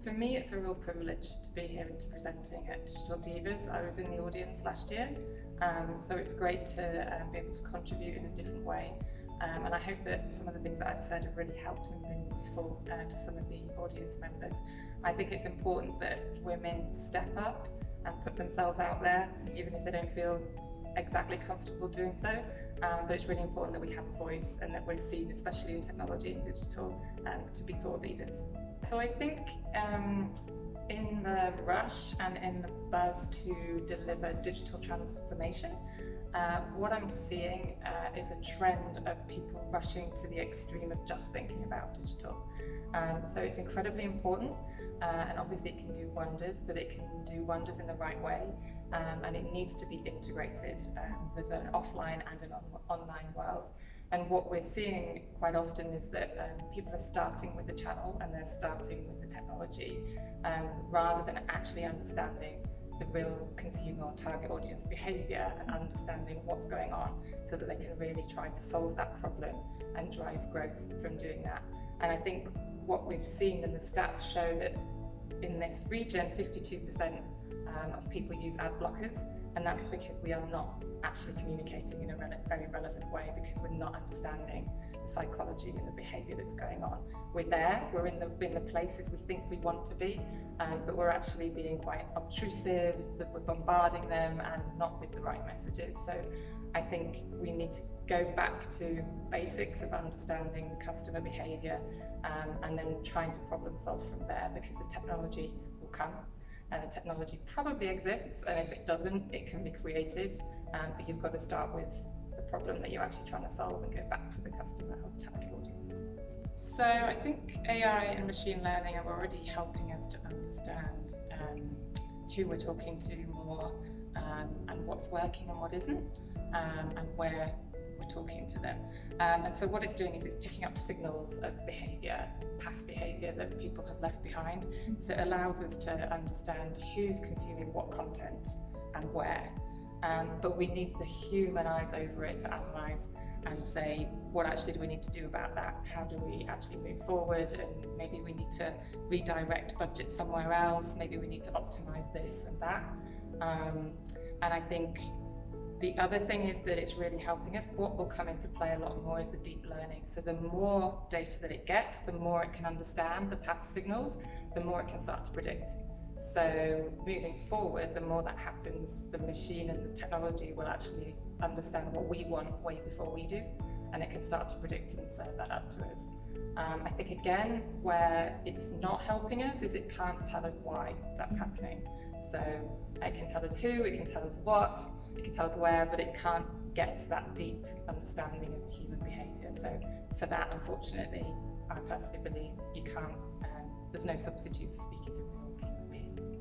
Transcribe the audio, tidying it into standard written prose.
For me, it's a real privilege to be here and to presenting at Digital Divas. I was in the audience last year, so it's great to be able to contribute in a different way. And I hope that some of the things that I've said have really helped and been useful to some of the audience members. I think it's important that women step up and put themselves out there, even if they don't feel exactly comfortable doing so. But it's really important that we have a voice and that we're seen, especially in technology and digital, to be thought leaders. So I think in the rush and in the buzz to deliver digital transformation, what I'm seeing is a trend of people rushing to the extreme of just thinking about digital. So it's incredibly important, and obviously it can do wonders, but it can do wonders in the right way, and it needs to be integrated. There's an offline and an online world. And what we're seeing quite often is that people are starting with the channel and they're starting with the technology, rather than actually understanding the real consumer or target audience behaviour and understanding what's going on, so that they can really try to solve that problem and drive growth from doing that. And I think what we've seen, and the stats show that in this region 52% of people use ad blockers, and that's because we are not actually communicating in a very relevant way, because we're not understanding the psychology and the behaviour that's going on. We're in the places we think we want to be, but we're actually being quite obtrusive, that we're bombarding them and not with the right messages. So I think we need to go back to basics of understanding the customer behaviour, and then trying to problem solve from there, because the technology will come. And the technology probably exists, and if it doesn't, it can be creative, but you've got to start with the problem that you're actually trying to solve and go back to the customer or the target audience. So I think AI and machine learning are already helping us to understand who we're talking to more, and what's working and what isn't, and where we're talking to them. And so what it's doing is it's picking up signals of behaviour, past behaviour that people have left behind. So it allows us to understand who's consuming what content and where. But we need the human eyes over it to analyse and say, what actually do we need to do about that? How do we actually move forward? And maybe we need to redirect budget somewhere else. Maybe we need to optimise this and that. And I think the other thing is that it's really helping us. What will come into play a lot more is the deep learning. So the more data that it gets, the more it can understand the past signals, the more it can start to predict. So moving forward, the more that happens, the machine and the technology will actually understand what we want way before we do, and it can start to predict and serve that up to us. I think again, where it's not helping us is it can't tell us why that's happening. So it can tell us who, it can tell us what, it can tell us where, but it can't get to that deep understanding of the human behaviour. So for that, unfortunately, I personally believe you can't, there's no substitute for speaking to real human beings.